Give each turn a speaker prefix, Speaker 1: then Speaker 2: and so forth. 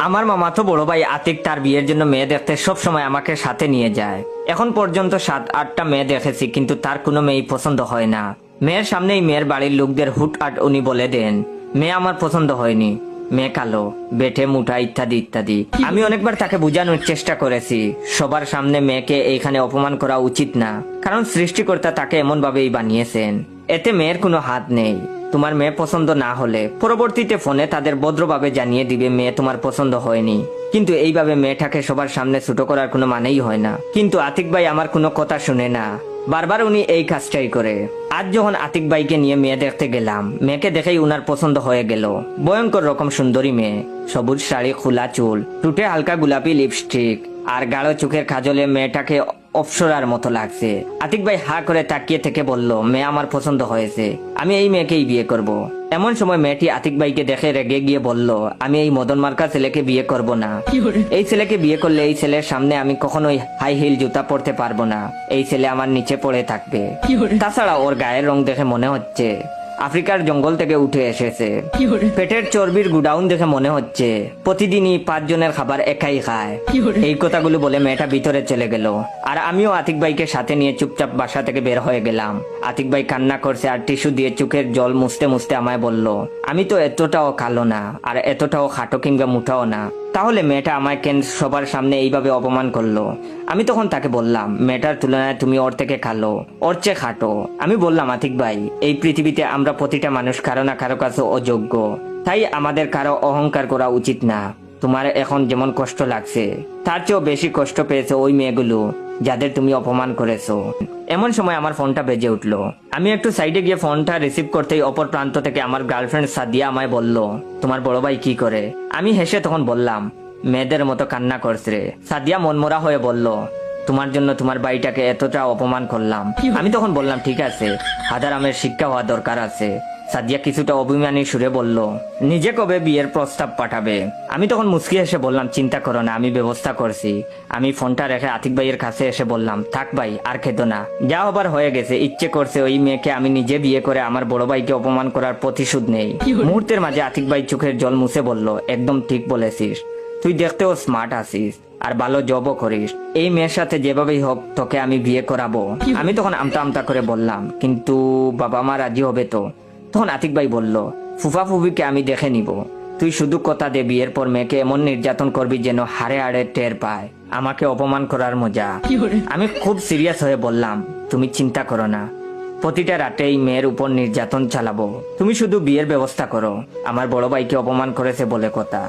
Speaker 1: আমার মামাতো বড় ভাই আতিক তার বিয়ের জন্য মেয়ে দেখতে সব সময় আমাকে সাথে নিয়ে যায়। এখন পর্যন্ত 7-8টা মেয়ে দেখেছি, কিন্তু তার কোনো মেয়ে পছন্দ হয় না। মেয়ের সামনেই মেয়ের বাড়ির লোকদের হুটহাট উনি বলে দেন, মেয়ে আমার পছন্দ হয়নি, মেয়ে কালো, বেটে মুটা, ইত্যাদি ইত্যাদি। আমি অনেকবার তাকে বোঝানোর চেষ্টা করেছি সবার সামনে মেয়েকে এইখানে অপমান করা উচিত না, কারণ সৃষ্টিকর্তা তাকে এমন ভাবেই বানিয়েছেন, এতে মেয়ের কোনো হাত নেই। তোমার মেয়ে পছন্দ না হলে পরবর্তীতে ফোনে তাদের ভদ্রভাবে জানিয়ে দিবে মেয়ে তোমার পছন্দ হয়নি, কিন্তু এইভাবে মেয়েটাকে সবার সামনে ছোট করার কোনো মানেই হয় না। কিন্তু আতিক ভাই আমার কোনো কথা শুনে না, বারবার উনি এই কাজটাই করে। আজ যখন আতিক ভাইকে নিয়ে মেয়ে দেখতে গেলাম, মেয়েকে দেখেই উনার পছন্দ হয়ে গেল। ভয়ঙ্কর রকম সুন্দরী মেয়ে, সবুজ শাড়ি, খোলা চুল, টুটে হালকা গোলাপি লিপস্টিক আর গাঢ় চোখের কাজলে মেয়েটাকে অপ্সরার মতো লাগছে। আতিক ভাই হা করে তাকিয়ে থেকে বলল, মেয়ে আমার পছন্দ হয়েছে, আমি এই মেয়েকেই বিয়ে করব। এমন সময় মেয়েটি আতিক ভাইকে দেখে রেগে গিয়ে বলল, আমি এই মদন মার্কা ছেলেকে বিয়ে করব না। এই ছেলেকে বিয়ে করলে এই ছেলের সামনে আমি কখনোই হাই হিল জুতা পরতে পারবো না, এই ছেলে আমার নিচে পড়ে থাকবে। তাছাড়া ওর গায়ের রং দেখে মনে হচ্ছে আফ্রিকার জঙ্গল থেকে উঠে এসেছে। পেটের চর্বির গুডাউন দেখে মনে হচ্ছে প্রতিদিনই 5 জনের খাবার একাই খায়। এই কথাগুলো বলে মেয়েটা ভিতরে চলে গেল, আর আমিও আতিক ভাইকে সাথে নিয়ে চুপচাপ বাসা থেকে বের হয়ে গেলাম। আতিক ভাই কান্না করছে আর টিস্যু দিয়ে চোখের জল মুছতে মুছতে আমায় বলল, আমি তো এতটাও কালো না, আর এতটাও খাটো কিংবা মুঠাও না, তাহলে মেয়েটা আমায় কেন সবার সামনে এইভাবে অপমান করলো? আমি তখন তাকে বললাম, মেয়েটার তুলনায় তুমি ওর থেকে কালো, ওর চেয়ে খাটো। আমি বললাম, আতিক ভাই, এই পৃথিবীতে আমরা প্রতিটা মানুষ কারো না কারো কাছে অযোগ্য, তাই আমাদের কারো অহংকার করা উচিত না। তোমার এখন যেমন কষ্ট লাগছে, তার চেয়েও বেশি কষ্ট পেয়েছে ওই মেয়েগুলো যাদের তুমি অপমান করেছো। এমন সময় আমার ফোনটা বেজে উঠলো। আমি একটু সাইডে গিয়ে ফোনটা রিসিভ করতেই অপর প্রান্ত থেকে আমার গার্লফ্রেন্ড সাদিয়া আমায় বলল, তোমার বড় ভাই কি করে? আমি হেসে তখন বললাম, মেয়েদের মতো কান্না করছে রে। সাদিয়া মনমরা হয়ে বলল, তোমার জন্য তোমার ভাইটাকে এতটা অপমান করলাম। আমি তখন বললাম, ঠিক আছে, হাজারামের শিক্ষা হওয়া দরকার আছে। সাদিয়া কিছুটা অভিমানী সুরে বলল, নিজে কবে বিয়ের প্রস্তাব পাঠাবে? আমি তখন মুচকি এসে বললাম, চিন্তা করো না, আমি ব্যবস্থা করছি। আমি ফোনটা রেখে আতিক ভাইয়ের কাছে এসে বললাম, থাক ভাই, আর খেতো না, যা হবার হয়ে গেছে। ইচ্ছে করছে ওই মেয়েকে আমি নিজে বিয়ে করে আমার বড় ভাইকে অপমান করার প্রতিশোধ নেই। মুহূর্তের মাঝে আতিক ভাই চোখের জল মুছে বলল, একদম ঠিক বলেছিস, তুই দেখতেও স্মার্ট আছিস আর ভালো জবও করিস, এই মেয়ের সাথে যেভাবেই হোক তোকে আমি বিয়ে করাবো। আমি তখন আমতা আমতা করে বললাম, কিন্তু বাবা মা রাজি হবে তো? তখন আতিক ভাই বলল, ফুফা ফুফিকে আমি দেখে নিব, তুই শুধু কথা দে বিয়ের পর মেয়েকে এমন নির্যাতন করবি যেন হাড়ে হাড়ে টের পায় আমাকে অপমান করার মজা। আমি খুব সিরিয়াস হয়ে বললাম, তুমি চিন্তা করো না, প্রতিটা রাতে এই মেয়ের উপর নির্যাতন চালাবো, তুমি শুধু বিয়ের ব্যবস্থা করো। আমার বড় ভাইকে অপমান করেছে বলে কথা।